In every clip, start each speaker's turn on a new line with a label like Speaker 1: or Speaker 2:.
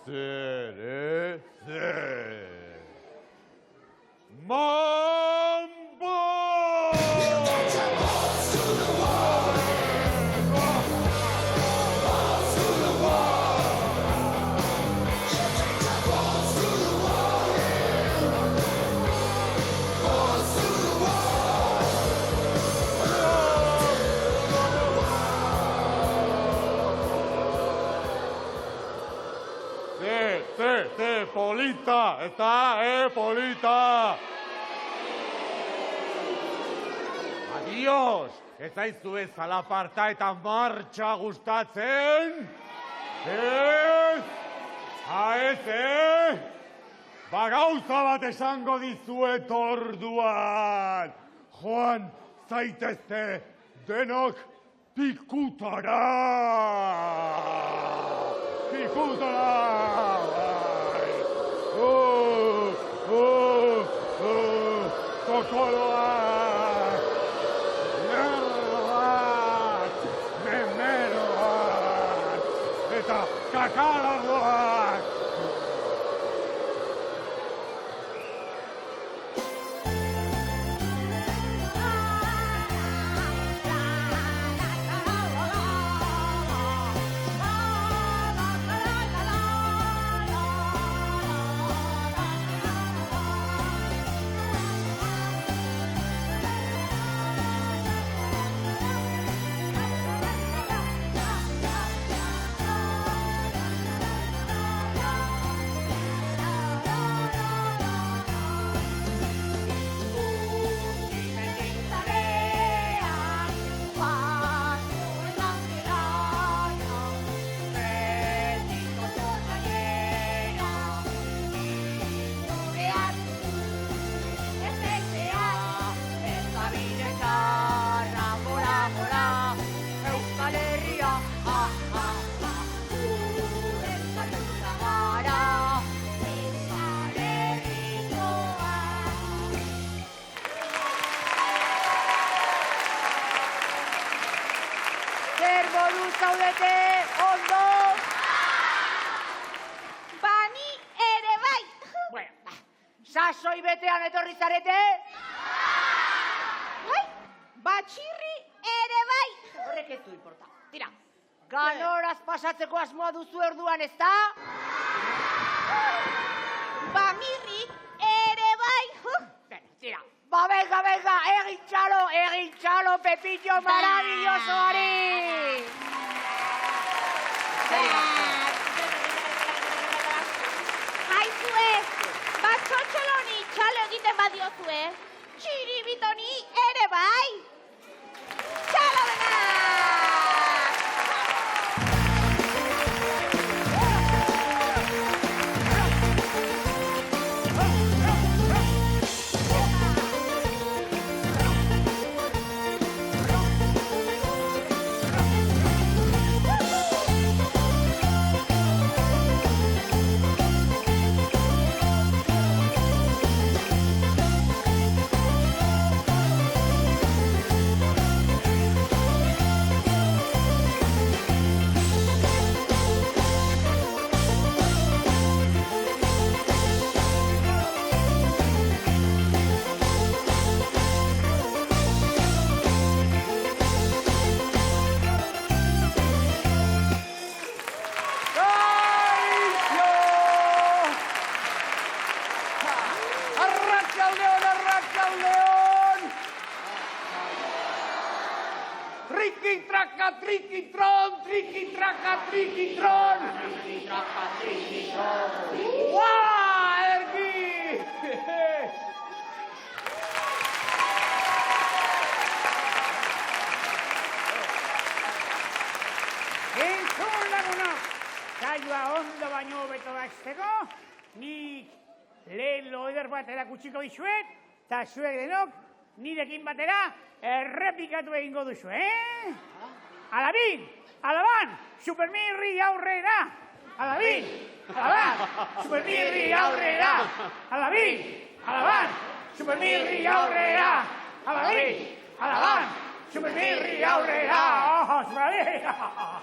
Speaker 1: Zer. Mambo! Polita, eta, polita! Adios! Ez zaizu ez zalaparta eta martxa gustatzen? Ez? Ez? Ba gauza bat esango dizuet orduan! Joan zaitezte denok pikutara! Pikutara! Kokoloak, merloak, memeloak, eta kakalagoak.
Speaker 2: Zaudete, ondo! Bani ere bai!
Speaker 3: Bueno, sasoi betean etorri zarete?
Speaker 2: Bai, batxirri ere bai!
Speaker 3: Horrek ez du importa. Tira, ganoraz pasatzeko asmoa duzu orduan, ez da?
Speaker 2: Bamirri ere bai!
Speaker 3: Tira, ba venga, egin txalo, Pepillo maravillosoari!
Speaker 2: Haizue, bat txotxoloni txalo egiten badiozue, txiribitoni ere bai! Txalo denak!
Speaker 3: Trikitron! Uaa, ergi! Entzun lagunok, saioa ondo baino hobeto bazteko, nik lehen loeder bat erakutsiko dizuet, eta zuek denok nirekin batera errepikatu egingo duzu, Alabin! Alaban! Supermirri aurrera! Alabin! Alaban! Supermirri aurrera! Alabin! Alaban! Supermirri aurrera! Alabin! Alaban! Supermirri aurrera! Supermirri aurrera!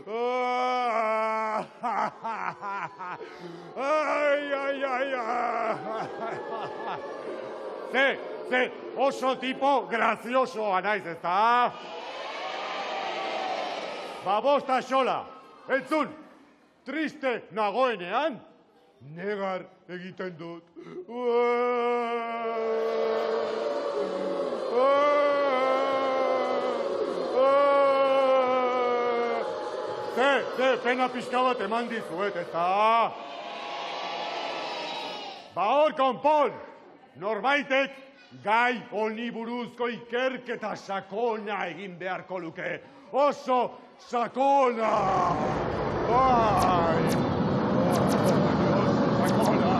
Speaker 1: Ze, oso tipo graziosoa naiz, ezta? Bosta xola, entzun, triste nagoenean, negar egiten dut. Ze, pena pixka bat eman dizuet, ezta? Hor, konpon, norbaitek gai honi buruzko ikerketa sakona egin beharko luke. Oso sakona! Bai! Oso sakona!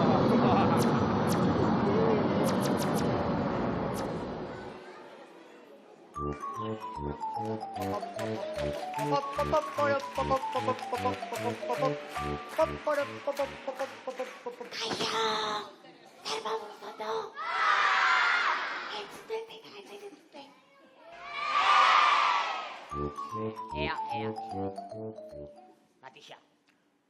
Speaker 3: Ea. Matixa,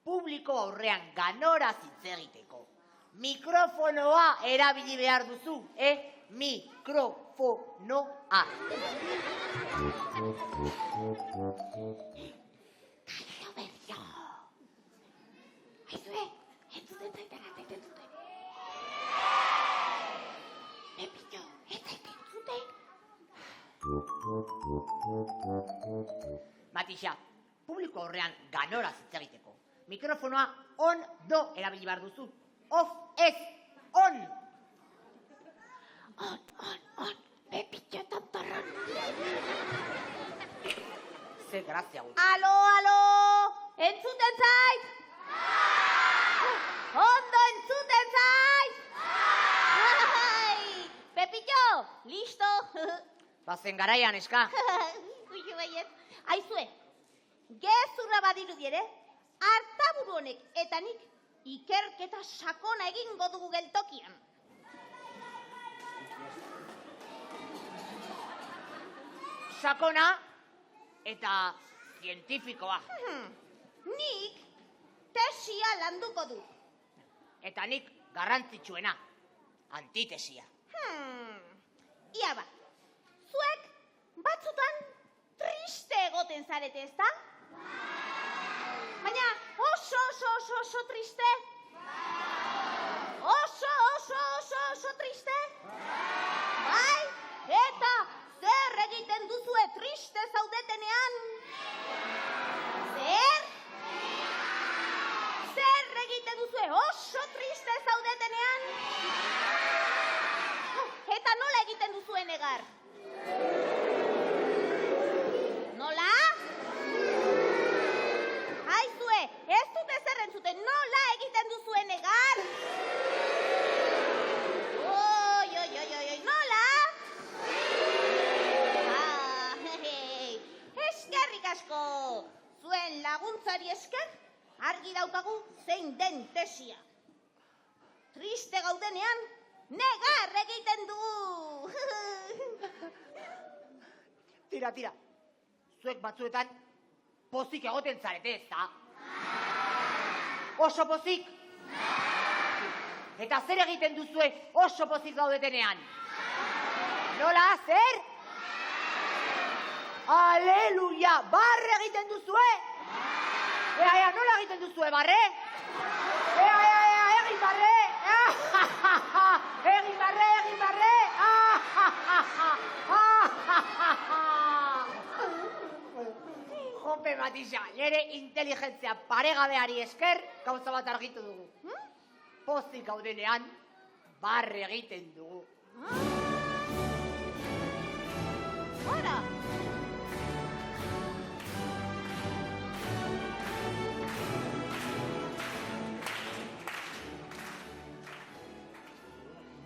Speaker 3: publiko aurrean ganoraz hitz egiteko. Mikrofonoa erabili behar duzu, Mikrofonoa.
Speaker 2: Aizue, entzuten zaiten azaiten zuten. Pepillo, ez zaiten zuten.
Speaker 3: Matixa, publiko aurrean ganoraz hitz egiteko. Mikrofonoa ondo erabili behar duzu. Off ez, on!
Speaker 2: On, Pepillo tontorron.
Speaker 3: Ze grazia gutxi.
Speaker 2: Alo, entzuten zait? Ondo entzuten zait? Pepillo, listo.
Speaker 3: Bazen garaian, eska.
Speaker 2: Kuixu baiet. Aizue, gezurra badirudi ere, artaburu honek eta nik ikerketa sakona egingo dugu geltokian.
Speaker 3: Sakona eta zientifikoa.
Speaker 2: Nik tesia landuko du.
Speaker 3: Eta nik garrantzitsuena, antitesia.
Speaker 2: Ia ba, zuek batzutan triste egoten zarete, ezta? Baina oso triste? Oso triste? Bai, eta zer egiten duzue triste zaudetenean? Zer egiten duzue oso triste zaudetenean? Eta nola egiten duzue negar? Nola? Aizue, ez dute zer entzuten, nola egiten duzue negar? Nola? Eskerrik asko, zuen laguntzari esker, argi daukagu zein den tesia. Triste gaudenean, negar egiten dugu!
Speaker 3: Tira. Zuek batzuetan pozik egoten zarete, ezta? Oso pozik? Eta zer egiten duzue oso pozik gaudetenean? Nola, zer? Aleluia! Barre egiten duzue? Ea, nola egiten duzue, barre? Ea, egin barre! Egin barre! Jope, Matixa, nire inteligentzia paregabeari esker gauza bat argitu dugu. Pozik gaudenean, barre egiten dugu.
Speaker 2: Hora!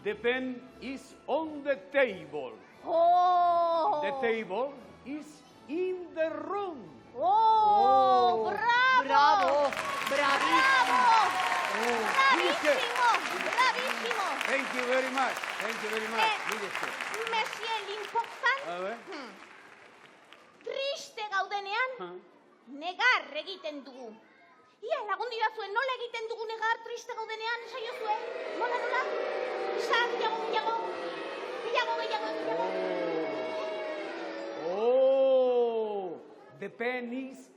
Speaker 4: The pen is on the table.
Speaker 2: Oh!
Speaker 4: The table is in the room.
Speaker 2: Oh! Bravo!
Speaker 3: Bravo! Bravísimo!
Speaker 2: Bravísimo!
Speaker 4: Thank you very much. Minister.
Speaker 2: Monsieur l'important,
Speaker 4: A ver.
Speaker 2: triste gaudenean, negar egiten dugu. Ia, lagun dira zuen, nola egiten dugun egar triste gaudenean, esaio zuen? Nola, nola? Gehiago.
Speaker 4: Oh, the pen is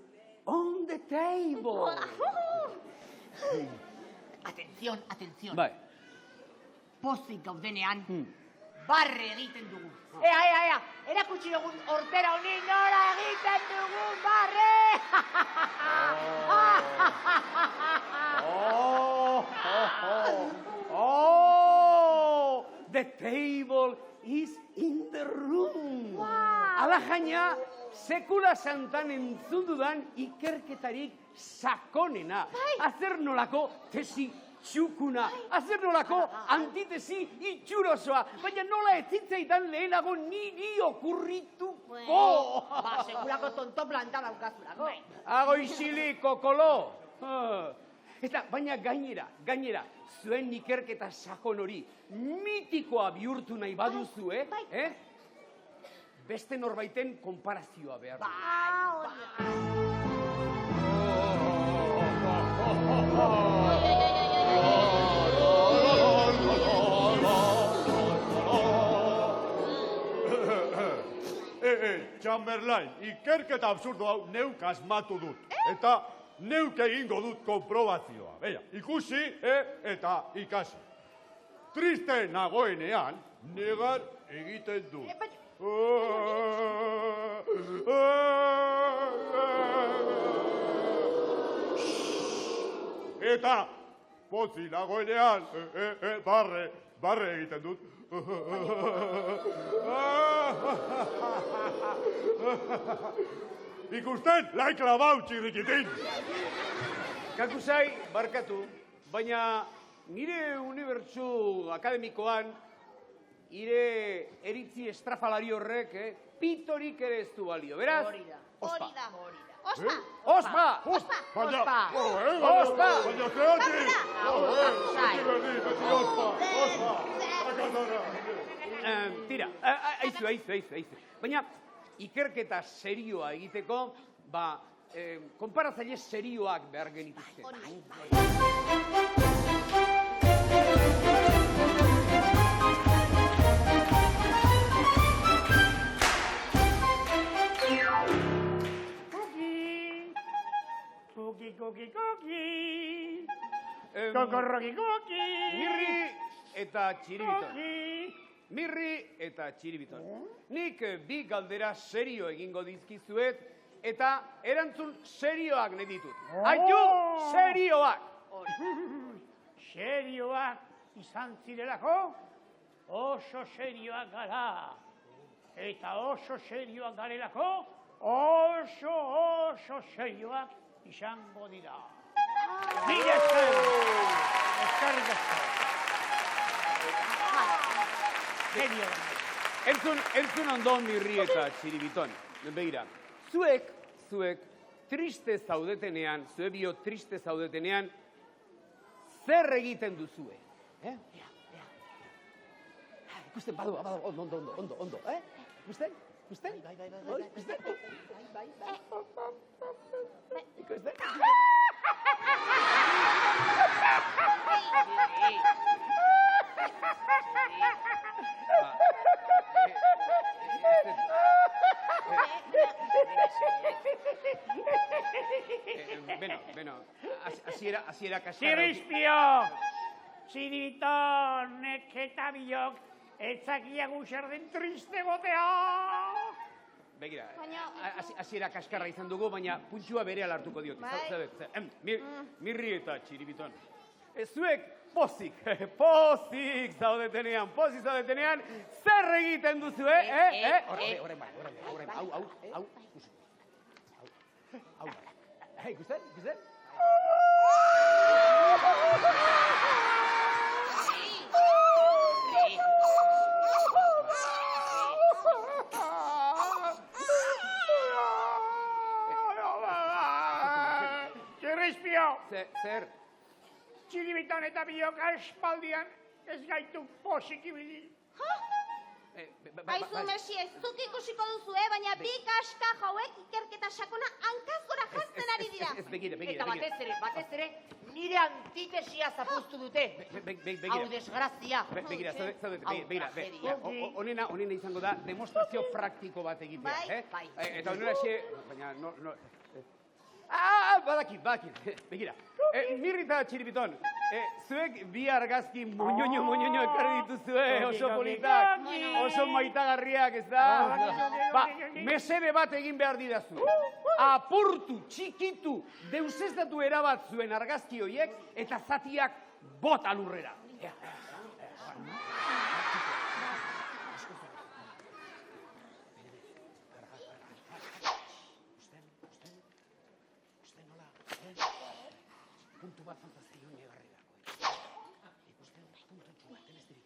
Speaker 4: on the table.
Speaker 3: Atención.
Speaker 4: Bai.
Speaker 3: Pozik gaudenean, barre egiten dugu. Ea, erakutsi dugun hortera honi nola egiten dugun barre!
Speaker 4: Oh, the table is in the room. Ala jaina, sekula santan entzun dudan ikerketarik sakonena. Azer nolako tesi txukuna, azer nolako antitesi itxurosoa, baina nola ez zitzaidan lehenago niri okurrituko.
Speaker 3: Ba, segurako tonto planta daukazulako.
Speaker 4: Ago isili, kokolo. Eta, baina gainera, zuen ikerketa sakon hori mitikoa bihurtu nahi baduzu, beste norbaiten konparazioa behar du.
Speaker 1: Chamberlain, ikerketa absurdo hau neuk asmatu dut. Eta neuk egingo dut konprobazioa. Beha, ikusi eta ikasi. Triste nagoenean, negar egiten dut. Eta pozi nagoenean, barre egiten dut. Ikusten, laik labau txirrikitin.
Speaker 4: Kakusai, barkatu, baina nire unibertsu akademikoan, nire eritzi estrafalari horrek, pitorik ere ez du balio. Beraz,
Speaker 2: Hori da. Ospa!
Speaker 4: Ospa!
Speaker 1: Baina,
Speaker 4: Ospa!
Speaker 1: baina zeatik!
Speaker 4: Tira, aizu. Baina, ikerketa serioa egiteko, konparatzaile serioak behar genituzke.
Speaker 5: Cookie. Kokorroki.
Speaker 4: Mirri eta txiribiton. Nik bi galdera serio egingo dizkizuet, eta erantzun serioak nahi ditut. Aitu, serioak!
Speaker 5: Serioak izan zirelako, oso serioak gara. Eta oso serioak garelako, oso serioak izango dira. Mila esker! Eskerrik asko.
Speaker 4: Entzun ondo Mirri eta txiribiton. Begira, zuek triste zaudetenean, zue bio triste zaudetenean, zer egiten duzue? Ikusten, badu, ondo, Ikusten? Ikusten? Ikusten? Beno, hasiera kaskarra.
Speaker 5: Txirispio! Txiritonek eta biok etzakiagu zer den triste gotea!
Speaker 4: Begira, hasiera kaskarra izan dugu, baina puntxua berehala hartuko diote. Mirri eta txiribiton. Zuek pozik zaudetenean, zer egiten duzu, Horren bai, hau. Ikusten?
Speaker 5: Txirispio!
Speaker 4: Zer?
Speaker 5: Txiribiton eta biok aspaldian ez gaitu posik ibili.
Speaker 2: Aizu, Mersi, ez zuk ikusiko duzu, baina bi kaska hauek ikerketa sakona hankaz gora jazten ari dira.
Speaker 4: Ez, begira.
Speaker 3: Eta batez ere, nire antitesia zapuztu dute.
Speaker 4: Begira.
Speaker 3: Hau desgrazia.
Speaker 4: Begira, zaudete,
Speaker 3: Hau
Speaker 4: begira.
Speaker 3: tragedia.
Speaker 4: Honena izango da demonstrazio praktiko bat egitea,
Speaker 2: Bai.
Speaker 4: Eta honela baina no... Badakit, begira. Mirri eta Txiribiton, zuek bi argazki moñoño ekarri dituzue, oso politak, oso maitagarriak, ez da? Mesede bat egin behar didazu. Apurtu, txikitu, deuseztatu erabat zuen argazki horiek, eta zatiak bota lurrera. Puntu bat fantazio negarrirako. Ikusten, puntu txua, telestirik.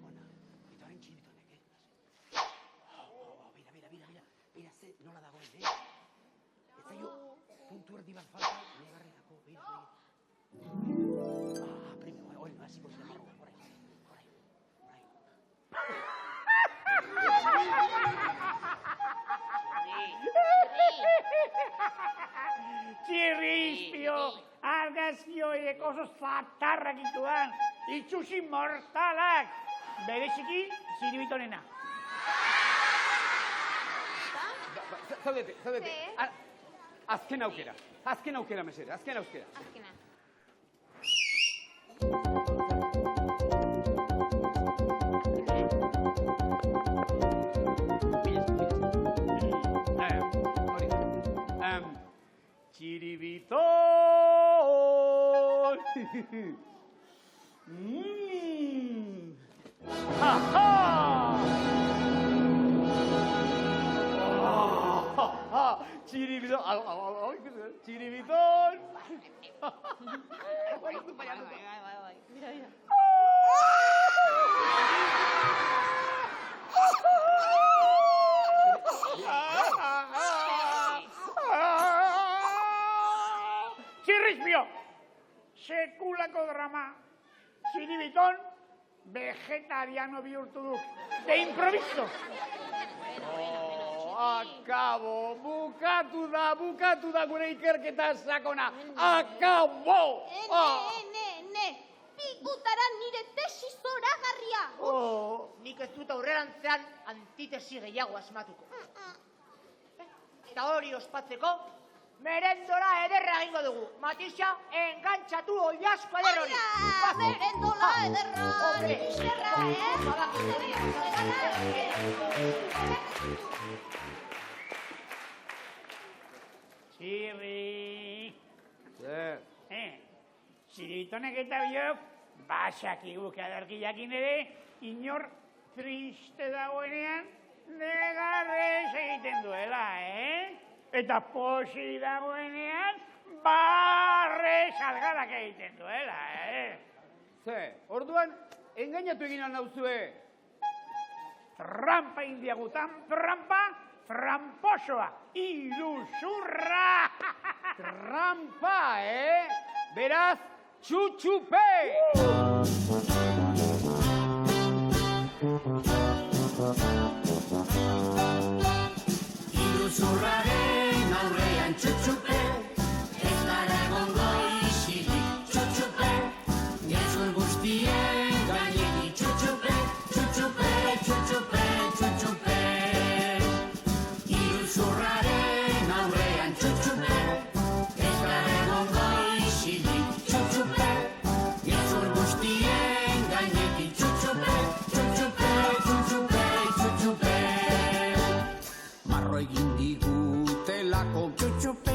Speaker 4: Ona, eta haren Txiribitonek, Bira, ze nola dagoen, Ez zaio, puntu erdi bat falta negarrirako, bira. Primo, hori, hasiko zira marroa, orai.
Speaker 6: Txirrizpio, argazkioiek oso zatarrak ituan, itxusi mortalak, bereziki Txiribitonena.
Speaker 4: Zaudete. Azken aukera, mesede, azken aukera.
Speaker 2: Azkena.
Speaker 4: Txiribiton! Txiribiton! Txiribiton!
Speaker 6: Txirrizpio, sekulako drama, Txiribiton vegetariano bihurtu du, de improviso.
Speaker 4: Akabo, bukatu da gure ikerketa sakona, akabo!
Speaker 2: Ne, pikutara nire tesi zoragarria.
Speaker 3: Nik ez dut aurrerantzean antitesi gehiago asmatuko. Eta hori ospatzeko, merendora ederra egingo dugu. Matisa, engantxatu oiasko eder hori.
Speaker 2: Merendola ederra, nixerra,
Speaker 6: Txirri. Txiritonek eta biok, basakiguk adarkillakin ere, inor triste dagoenean, negarrez egiten duela, Eta posi dagoenean, barre salgadak egiten duela,
Speaker 4: Orduan, engainatu egin nauzue.
Speaker 6: Trampa indiagutan, trampa, tramposoa, iruzurra!
Speaker 4: Trampa, Beraz, txutxupe!
Speaker 7: Iruzurraren aurrean txutxupe, ez gara egongo isilik txutxupe, gezur guztien gainetik txutxupe, txutxupe. Iruzurraren aurrean txutxupe, ez gara egongo isilik txutxupe, gezur guztien gainetik txutxupe. Egin digutelako txutxupe,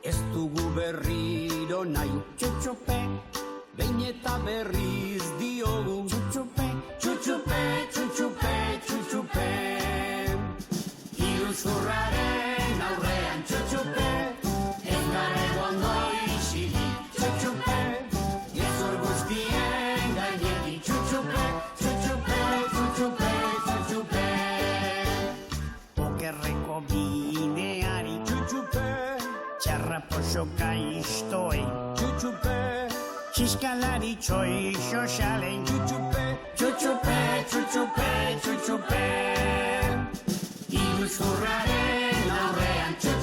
Speaker 7: ez dugu berriro nahi txutxupe, behin eta berriz diogu txutxupe. Iruzurraren aurrean txutxupe, ez gara egongo isilik txutxupe, gezur guztien gainetik txutxupe. Okerreko bideari txutxupe, txarraposoka istoei txutxupe, txiskalari txoixo xalein txutxupe. Iruzurraren aurrean txutxupe,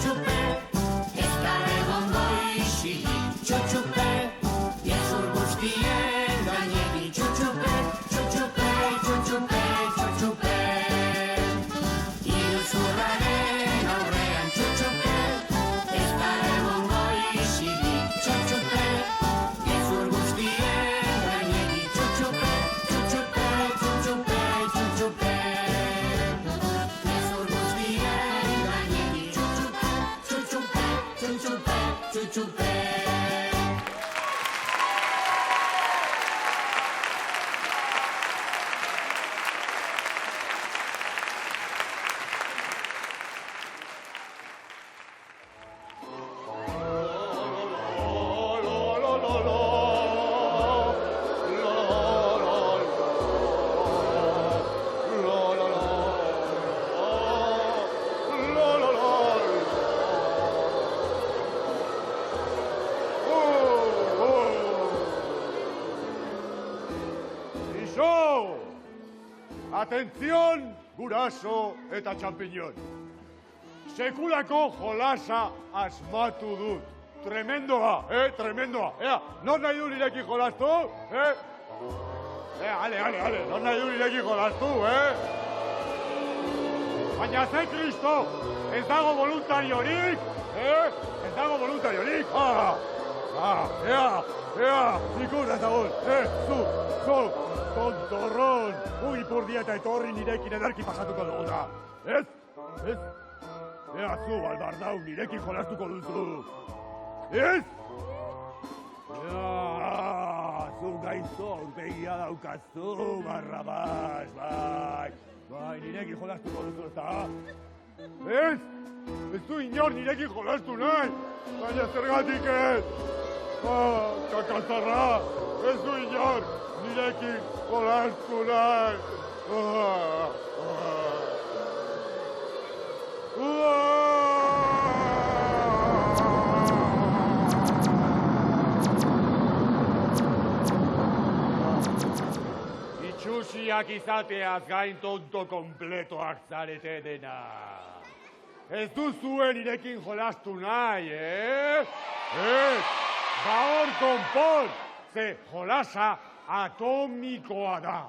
Speaker 1: Atención, guraso eta champiñón. Sekulako jolasa asmatu dut. Tremendoa, tremendoa. Ea, non nahi du nirekin jolastu, ale, non nahi du nirekin jolastu, Baina ze Kristo, ez dago voluntariorik, Ez dago voluntariorik, ikur ez dago, zu, tontorron, ipurdia eta etorri nirekin ederki pasatuko duguna, ez? Ea zu, albardau, nirekin jolastuko duzu, ez? Zu gaizto aurpegia daukazu, Barrabas, bai, nirekin jolastuko duzu, eta? Ez? Ez du inor nirekin jolastu nahi, baina zergatik ez? Kakazarra, ez du inor nirekin jolastu nahi. Itxusiak izateaz gain tonto konpletoak zarete dena. Ez duzuen irekin jolastu nahi, Ba hor konpon, ze jolasa atomikoa da.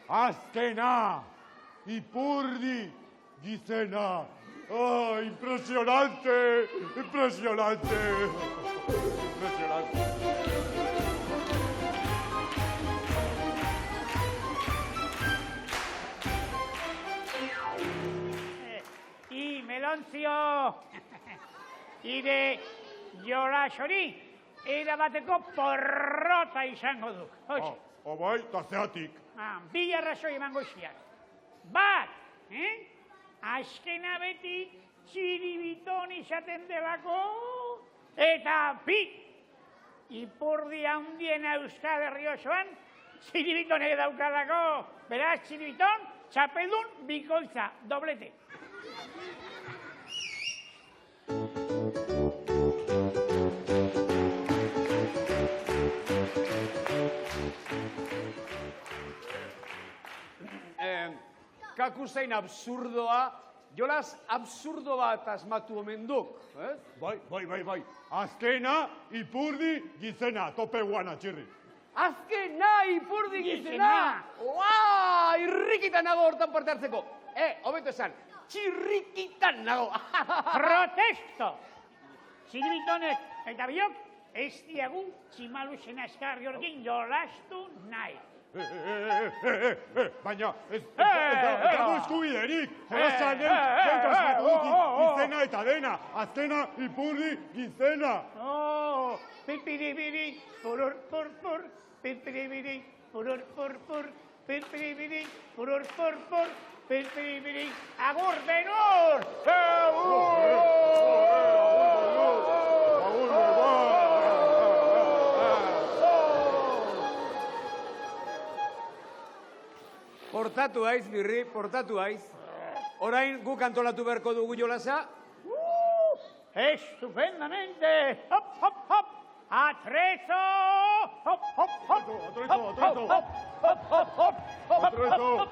Speaker 1: Azkena, ipurdi gizena. Impresionante.
Speaker 6: Melontzio, ire jolas hori, erabateko porrota izango duk.
Speaker 1: Bai, eta zeatik.
Speaker 6: Bi arrazoi emango ziak. Bat, azkena beti txiribiton izaten delako, eta bi, ipurdi handiena Euskal Herri osoan, txiribitonek daukalako. Beraz, txiribiton, txapeldun, bikoitza, doblete.
Speaker 4: Kakuzain absurdoa, jolas absurdo bat asmatu omen duk,
Speaker 1: Bai. Azkena, ipurdi, gizena, tope guana, txirri.
Speaker 4: Azkena, ipurdi, gizena! Irrikitan nago hortan parte hartzeko. Hobeto esan, txirrikitan nago.
Speaker 6: Protesto! Txiribitonek eta biok, ez diagu tximaluzen askarri horrekin jolastu nahi.
Speaker 1: Baina, ez dago eskubiderik. Jolasanen, asmatu dut, gizena eta dena. Azkena, ipurdi, gizena.
Speaker 6: Pirpiribiri, purur, purpur, pirpiribiri, purur, purpur, pirpiribiri, purur, purpur, pirpiribiri, agur benur!
Speaker 4: Portatu haiz, birri, portatu haiz. Orain guk antolatu beharko dugu jolasa.
Speaker 6: Estupendamente! Hop, hop, hop! Atrezo! Hop, hop, hop!
Speaker 1: Atrezo!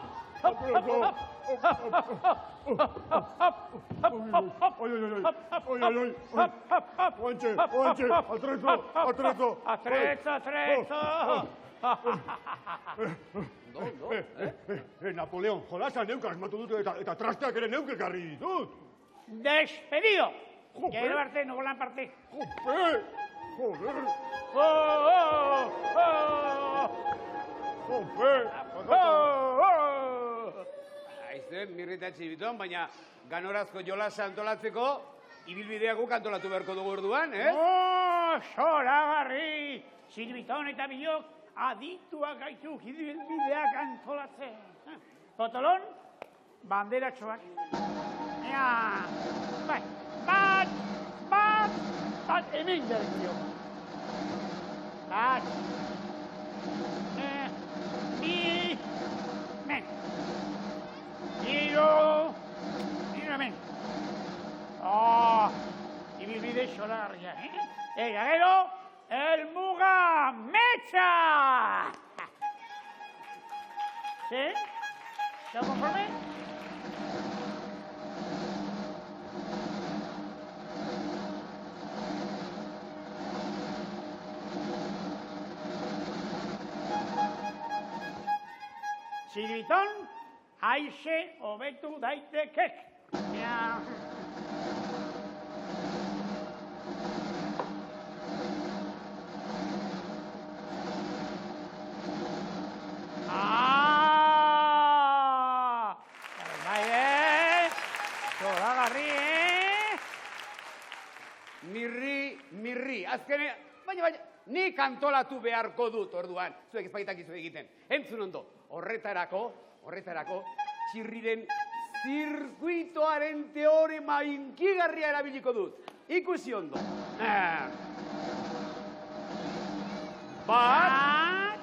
Speaker 1: Napoleon, jolasa neuk asmatu dut eta trasteak ere neuk ekarri ditut.
Speaker 6: Despedido! Gero arte, nogolan parte.
Speaker 1: Joder!
Speaker 4: Aizten, mirrita txibiton, baina ganorazko jolasa antolatzeko, ibilbidea guk antolatu beharko dugu orduan,
Speaker 6: Zoragarri! Silbiton eta bilok adituak gaitu ibilbideak antolatzen. Potolon, banderatxoak. Bai, bat, hemen derezio. Bat, bi, men. Hiru, men. Ibilbide zoragarria, Ega gero, el muga mecha! ¿Todo conforme? Txiribiton, haize hobetu daitekek. Ja.
Speaker 4: Mirri, azkene, baina, ni kantolatu beharko dut orduan, zuek ezpaitakizu egiten. Entzun ondo, horretarako, txirriren zirkuitoaren teorema inkigarria erabiliko dut. Ikusi ondo. Bat,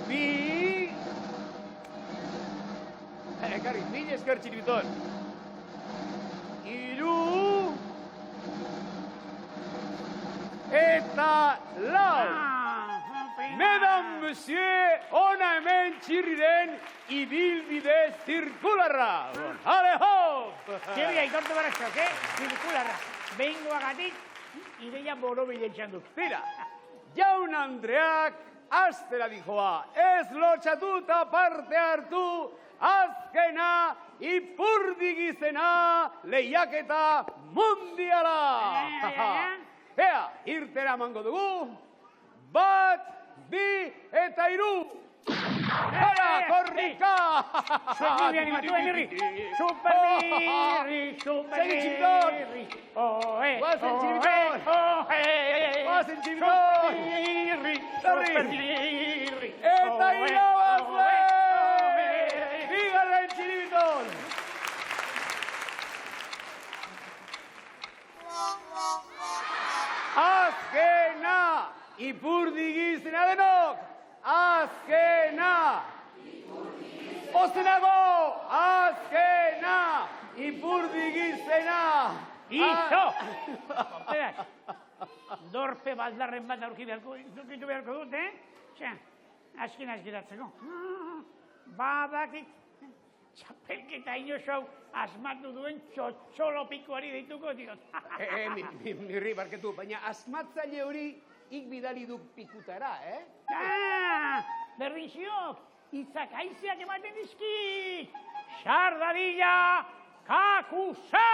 Speaker 4: bi, ekarri, mila esker txiribiton. Iru, eta lau. Mesdames, monsieur, ona hemen txirriren ibilbide zirkularra. Ale, hop!
Speaker 6: Txirria, ikortu barazok, zirkularra. Behingoagatik, ideia borobile etxan dut.
Speaker 4: Tira, jaun Andreak aztera dijoa, ez lotxatu eta parte hartu, azkena ipurdigizena lehiaketa mundiala. Ea, irtera mango dugu, bat, bi eta iru. Ea, korrika!
Speaker 6: Mirri animatu, Mirri! Super Mirri, Super
Speaker 4: Segi txiribiton!
Speaker 6: Mirri!
Speaker 4: Guazen txiribiton! Guazen txiribiton!
Speaker 6: Mirri,
Speaker 4: Sarri!
Speaker 6: Super Mirri!
Speaker 4: Eta irabazle! Bigarren txiribiton! Azkena! Ipurdigizena denok! Azkena! Ozenago! Azkena! Ipurdigizena!
Speaker 6: Izo! Beraz, dorpe baldarren bat aurkitu beharko dut, Osea, askin geratzeko. Badakit, txapelketa inoso hau asmatu duen txotxolopikoari deituko diot.
Speaker 4: Mirri, barketu, baina asmatzaile hori ik bidali duk pikutara,
Speaker 6: Berdin ziok, hitzak haizeak ematen dizkit. Sardadilla, kakusa!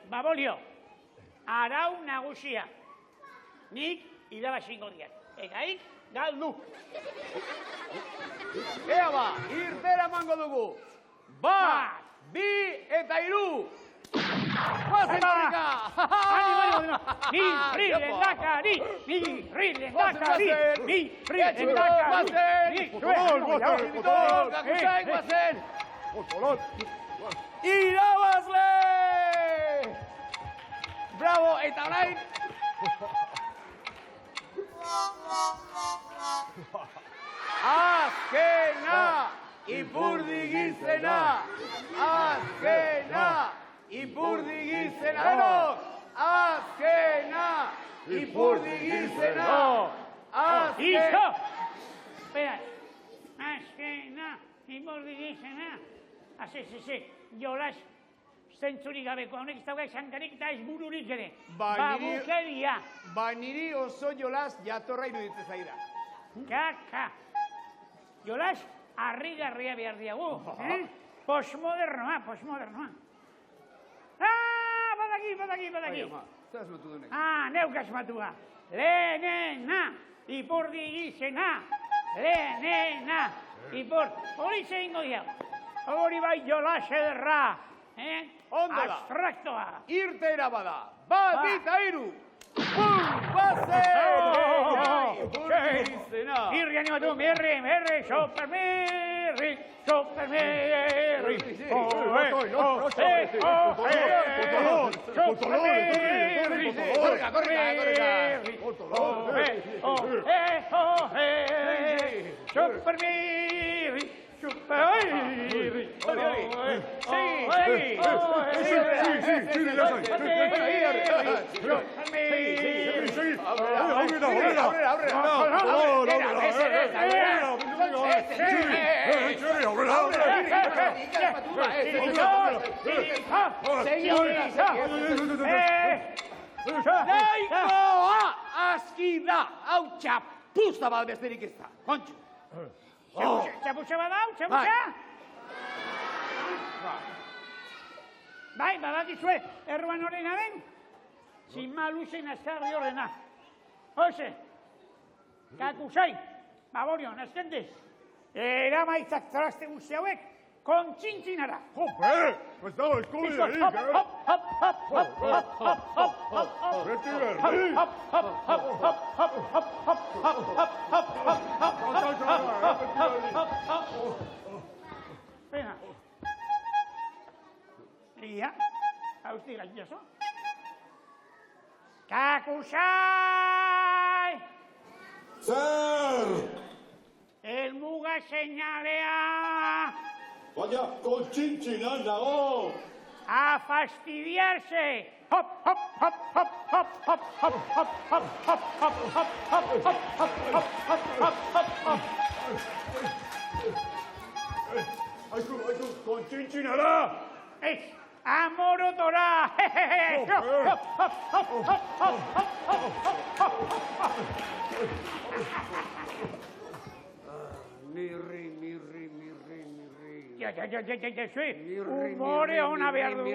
Speaker 6: Babolio, arau nagusia. Nik irabazingo diat. Egaik, galdu.
Speaker 4: Ea ba, irtera mango dugu. Bat, bi eta iru. Guazen korrika!
Speaker 6: Mirri lehendakari! Mirri lehendakari! Mirri lehendakari!
Speaker 4: Guazen! Irabazle! Bravo, eta orain! Azkena! Ipurdigizena! Azkena! Ipurdigizena denok! Azkena! Ipurdigizena!
Speaker 6: Izo! Espera, azkena, ipurdigizena. Ze, jolas zentzurik gabeko, honek ez dauka esankarik eta ez bururik ere. Babukeria.
Speaker 4: Ba niri oso jolas jatorra iruditzen zaida.
Speaker 6: Kaka. Jolas harrigarria behar diagu. Postmodernoa. Badaki.
Speaker 4: Zer asmatu dunek?
Speaker 6: Neuk asmatua. Lehenena, ipurdigizena. Lehenena, hori zein godiago. Hori bai jolas ederra.
Speaker 4: Ondo da.
Speaker 6: Abstraktoa.
Speaker 4: Irtera bada. Bat, bita, iru. Bazen! Ipurdigizena.
Speaker 6: Mirri animatu, mirri, super mirri. Super Mirri! Super Mirri!
Speaker 4: Nahikoa aski da, hau txapuza bat besterik ez da, kontxo.
Speaker 6: Txapuxa badau, txapuxa? Bai, badakizue, erruan horrena den? Zima luzein azkarri horrena. Hoxe, kakusai, baborion, azkendez. Eramaitzak traste guzti hauek, kontxintzinara.
Speaker 1: Jope, ez dago eskubiderik,
Speaker 6: Hop, hop, hop, hop, hop, hop, hop, hop, hop, hop.
Speaker 1: Beti berri.
Speaker 6: Pena. Ia, hausti gaitzazo. Kakusai!
Speaker 1: Zer!
Speaker 6: Elmuga seinalea!
Speaker 1: Baina, kontxintxinan dago!
Speaker 6: A fastidiarse! Hop, hop, hop, hop, hop, hop, hop, hop, hop, hop, hop, hop, hop, hop, hop, hop, hop, hop, hop.
Speaker 1: Aizu, kontxintxinara!
Speaker 6: Ez, amorotora! Hop, hop, hop, hop, hop, hop, hop, hop, hop.
Speaker 4: Mirri.
Speaker 6: Ja, umore hona behar dugu,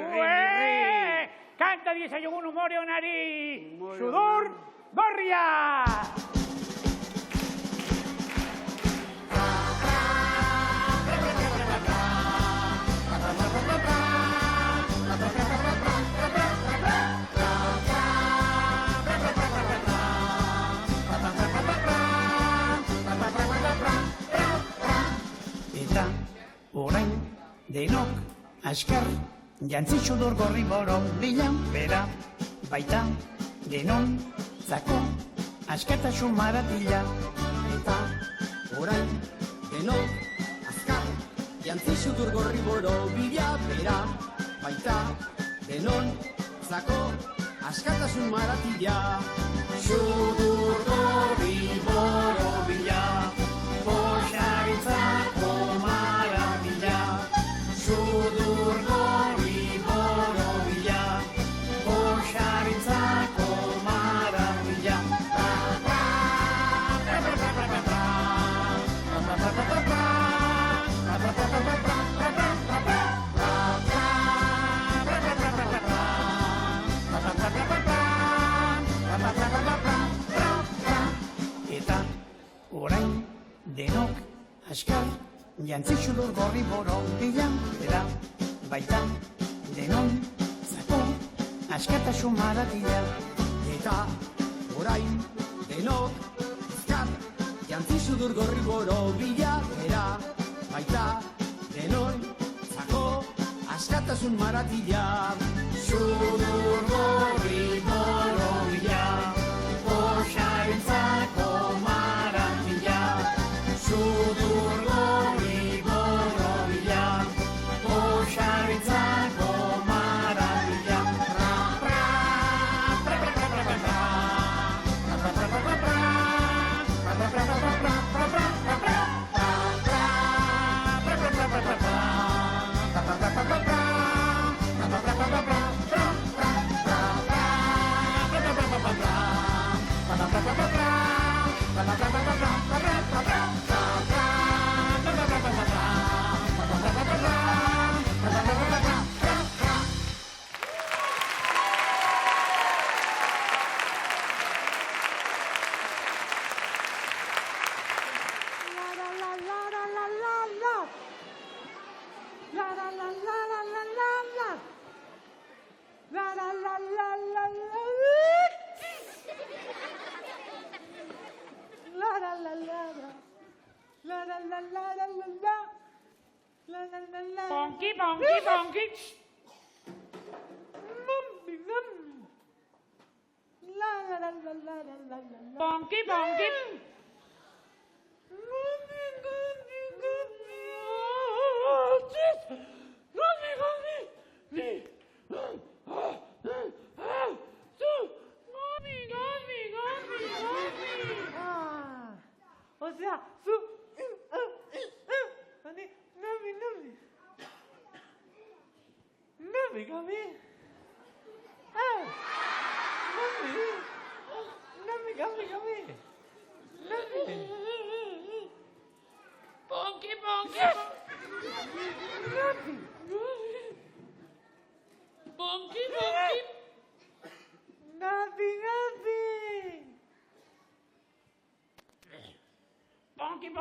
Speaker 6: Kanta diezaiogun umore honari! Sudur gorria!
Speaker 5: Eta orain denok askar jantzitsu dur gorri boron bilan bera baita denon zako askatasun maratila.
Speaker 7: Eta orain denok azkar jantzi dur gorri boro bila bera baita denon zako askatasun maratila. Sudur gorri boro bila poxaritzako maratila. Sudur gorri boro bila poxaritzako maratila.
Speaker 5: Eta orain denok askar jantzitsu dur gorri boron bilan bera baita denon zako askatasun maratila.
Speaker 7: Eta orain denok azkar jantzi dur gorri boro bila bera baita denon zako askatasun maratila. Sudur gorri boro bila poxaritzako maratila. Sudur gorri boro bila poxaritzako maratila.
Speaker 6: Ponky, ponky, ponky. Ponky, ponky. Gabe. Ponki. Ponki. Nazi. Ponki.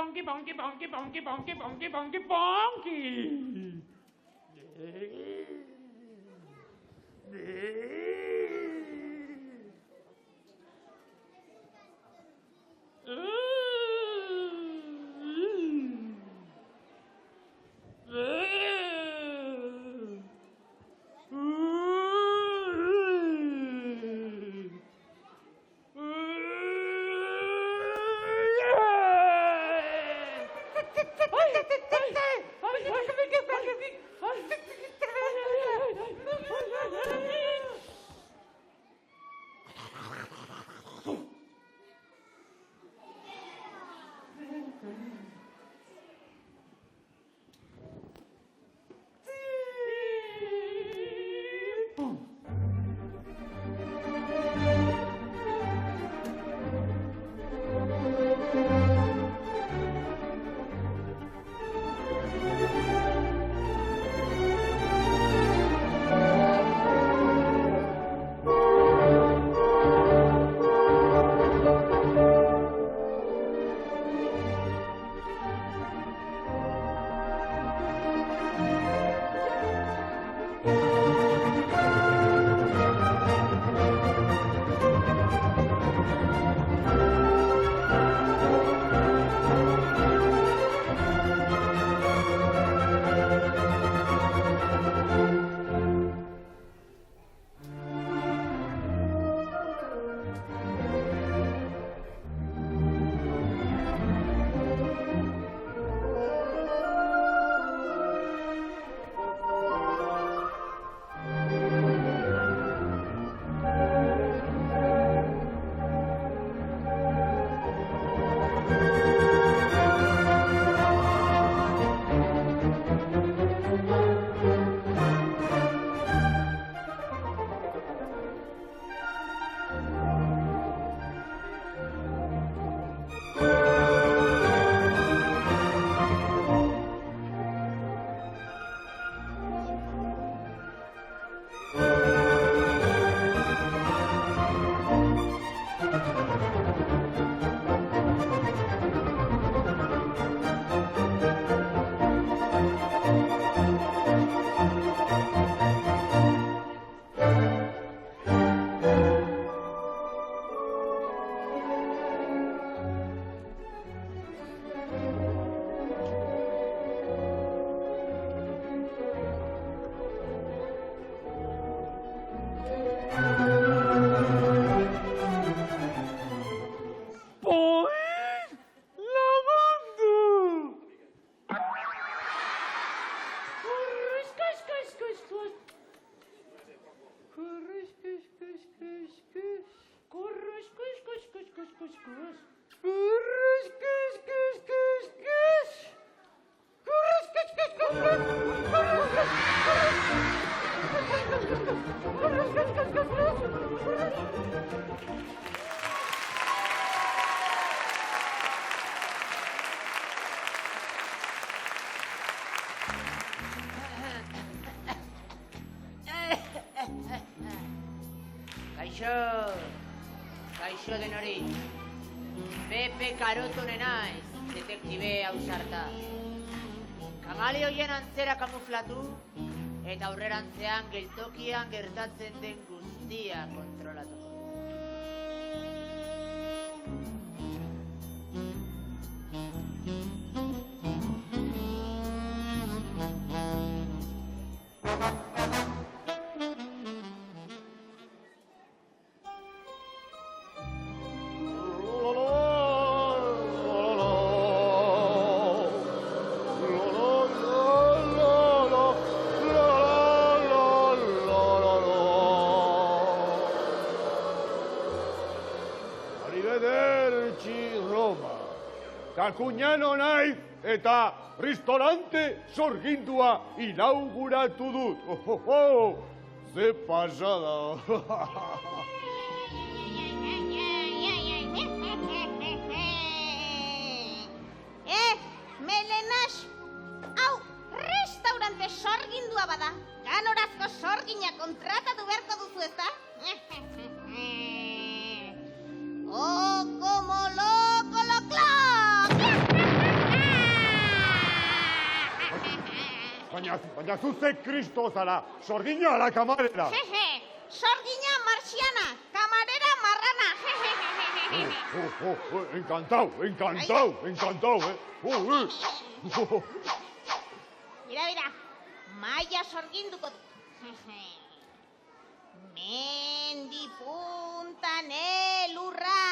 Speaker 3: Kaixo denori. Pepe Karotone naiz, detektibe ausarta. Kamaleoien antzera kamuflatu eta aurrerantzean geltokian gertatzen den guztia kontrolatu.
Speaker 1: Kakuñano naiz eta ristorante sorgindua inauguratu dut. Ze pasada.
Speaker 2: Melenas, hau restaurante sorgindua bada, ganorazko sorgina kontratatu beharko duzu ezta? Oh, como loco lo clock!
Speaker 1: Baina zuze Kristo zara, sorgina ala kamarera.
Speaker 2: Sorgina marxiana, kamarera marrana.
Speaker 1: Encantau,
Speaker 2: Mira, maia sorginduko dut. Mendi puntan elurra,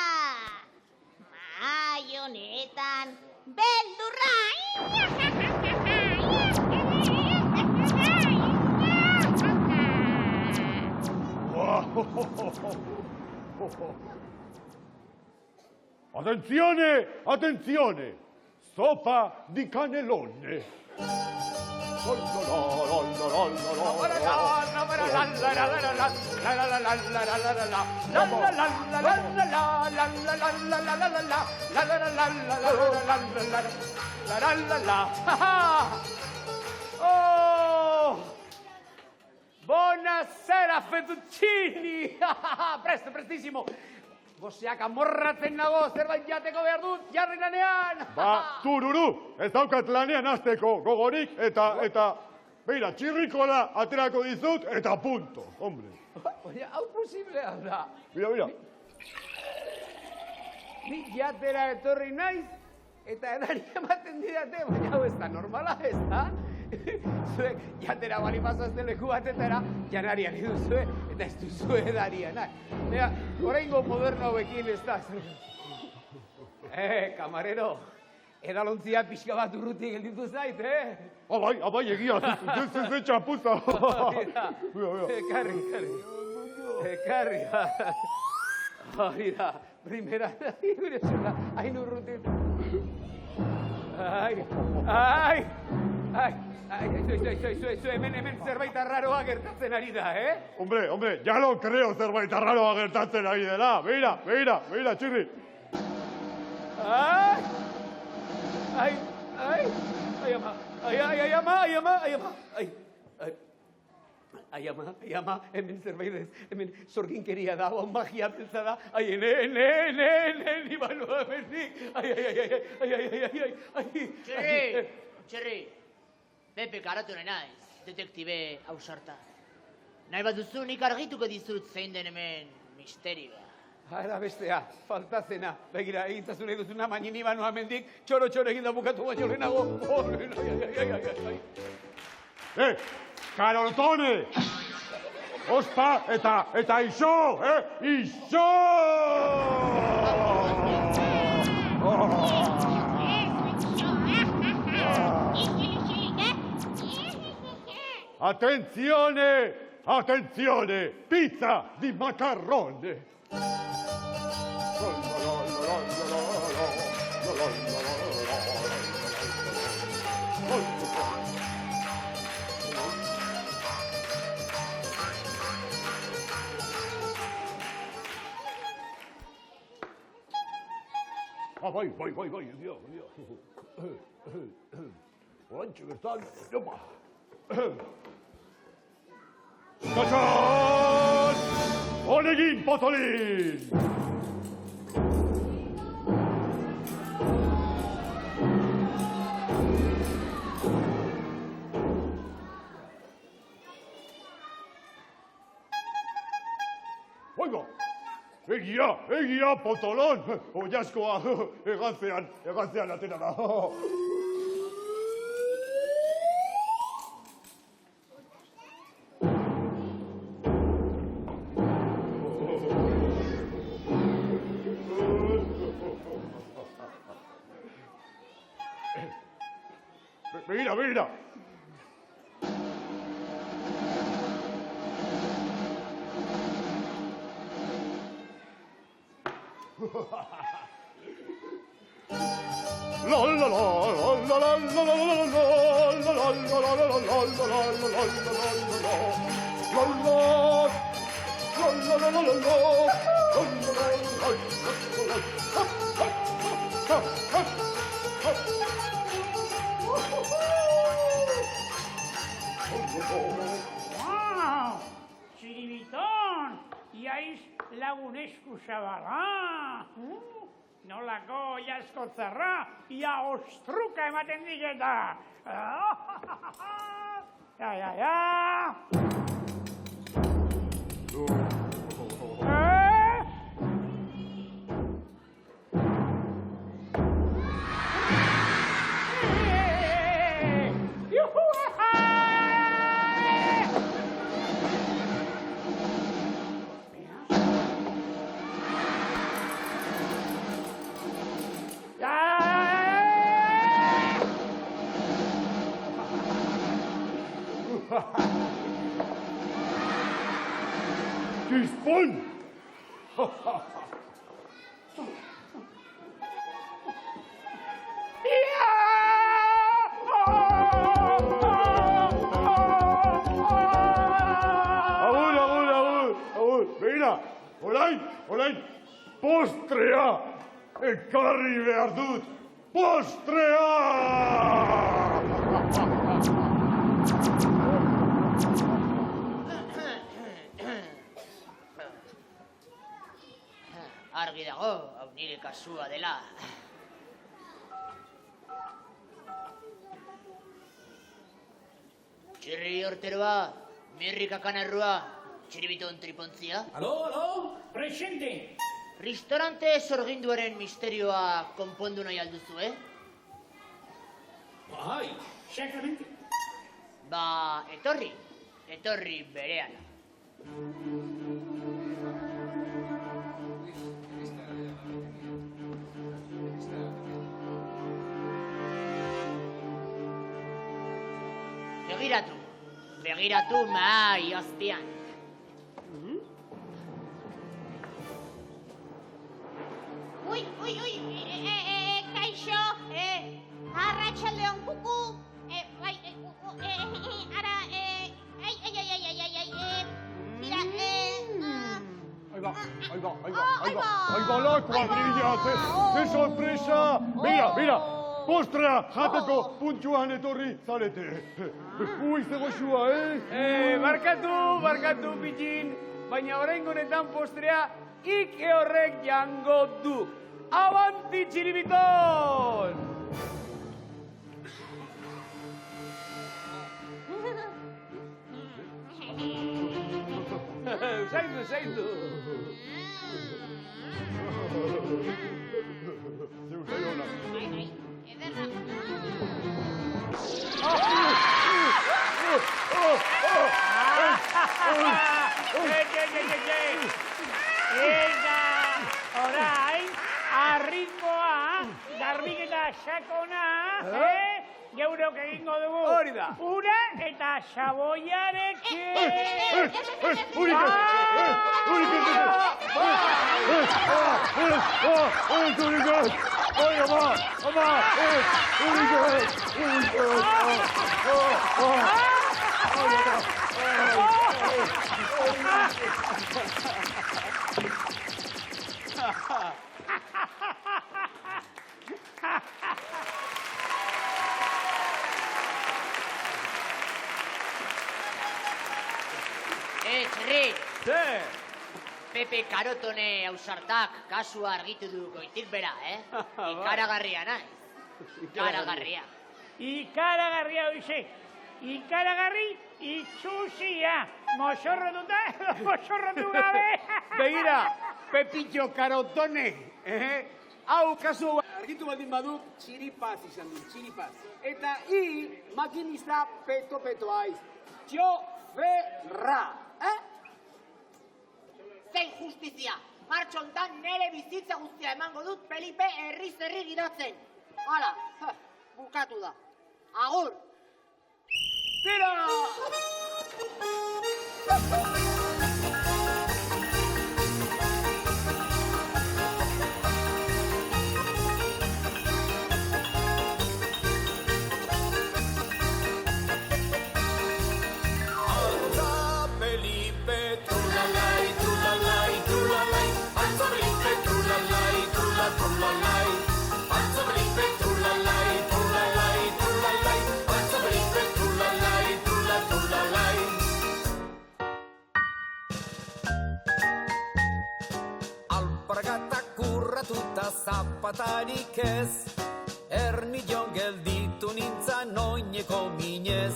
Speaker 2: maionetan beldurra.
Speaker 1: Attenzione, sopa di cannellone.
Speaker 4: Buonasera, fettuccini! Presto, prestissimo! Goseak amorratzen nago, zerbait jateko behar dut, jarri lanean!
Speaker 1: Ba, tururu, ez daukat lanean hasteko gogorik, eta, beira, txirrikola aterako dizut, eta punto, hombre.
Speaker 4: Baina, hau posiblea da.
Speaker 1: Mira.
Speaker 4: Ni jatera etorri naiz, eta edari ematen didate, baina hau ez da normala, ez da? Zuek jatera bali pasazte leku batetara, janarian iduzue, eta ez duzue edarianak. Ea, oraingo moderno hauekin ez da. Kamarero, edalontzia pixka bat urruti gelditu zait,
Speaker 1: Abai, egia, ze txapuza.
Speaker 4: Ekarri. Hori da, primera, gure zela, hain urruti. Hemen zerbait arraroa gertatzen ari da,
Speaker 1: Hombre, ya lo creo zerbait arraroa gertatzen ari dela. Beira, txirri.
Speaker 4: Ai ama, hemen zerbait ez, hemen sorginkeria da, magia beltza da, ni banoa hemendik,
Speaker 3: Txerri, Pepe karatu nahi naiz, detektibe ausarta. Nahi bat duzu nik argituko dizut zein den hemen misterioa.
Speaker 4: Ara bestea, faltazena. Begira, egintzazu nahi duzuna, baina ni banoa hemendik, txoro egin da bukatu baino lehenago.
Speaker 1: Karotone! Ospa eta iso, Iso! Attenzione, pizza di macarrone. Bai, egia. Orantxe bertan, jopa. Txatxan! Onegin pozolin! Oiga! Egia, potolon! Oiaskoa, egantzean atera da. Begira!
Speaker 6: lagun esku zabala. Nolako jasko zarra, ia ostruka ematen diketa. Ja.
Speaker 1: Chispón! Agur! Begira, orain, postrea! Ekarri behar dut, postrea!
Speaker 3: Argi dago, hau nire kasua dela. Txirri horteroa, mirrika kanarrua, txiribiton tripontzia.
Speaker 6: Aló, presente.
Speaker 3: Ristorante sorginduaren misterioa konpondu nahi alduzu,
Speaker 6: Bai, exactamente.
Speaker 3: Ba, etorri berehala. Begiratu mahai azpian.
Speaker 2: Ui, kaixo, arratsaldeon kuku, bai, ara, mira,
Speaker 1: Ahí va la cuadrilla, qué sorpresa! Mira, postrea jateko puntxuan etorri zarete. Ze goxua,
Speaker 4: Barkatu, pitxin, baina oraingo honetan postrea Ike horrek jango du. Abanti txiribiton! Zaindu.
Speaker 1: Zeu zaiona.
Speaker 2: ederra.
Speaker 6: Eta, orain, harrikoa, garbiketa sakona, geurok egingo dugu.
Speaker 4: Hori da.
Speaker 6: Ura eta saboiarekin.
Speaker 3: Txirri,
Speaker 4: Ze?
Speaker 3: Pepe Karotone ausartak kasua argitu du goitik bera, Ikaragarria naiz. Ikaragarria.
Speaker 6: Ikaragarria hoize. Ikaragarri itxusia. Moxorrotu gabe.
Speaker 4: Begira, Pepitxo Karotone. Hau kasu argitu baldin badut, txiripaz izan du, txiripaz. Eta makinista peto aiz. Txoferra.
Speaker 3: Zein justizia, martxo hontan nere bizitza guztia emango dut Felipe herri gidatzen. Hala, bukatu da. Agur!
Speaker 4: Tira!
Speaker 8: Urratuta zapatarik ez, ernilon gelditu nintzan oineko minez.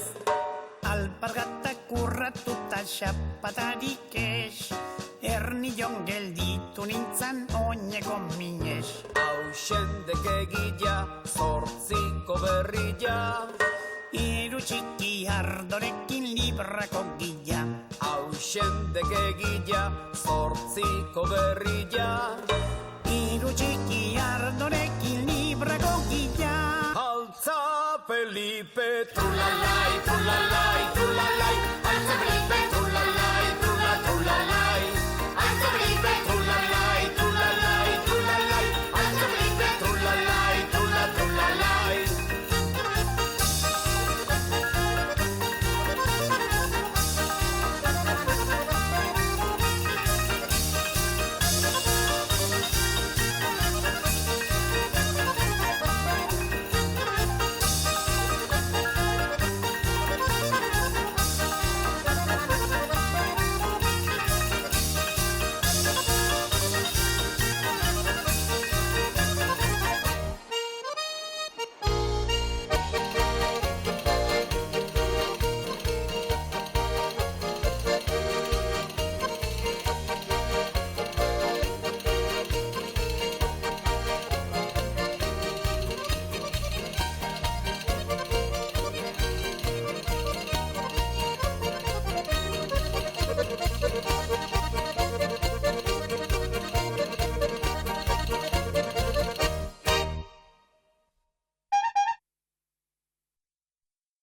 Speaker 5: Alpargatak urratuta xapatarik ez, ernilon gelditu nintzan oineko minez.
Speaker 8: Hausendek egila, zortziko berrila.
Speaker 5: Hiru txiki ardorekin librako gila.
Speaker 8: Hausendek egila, zortziko berrila.
Speaker 5: Hiru txiki ardorekin librako gila.
Speaker 8: Altza Felipe,
Speaker 7: Trulalai, trulalai, trulalai, altza Felipe.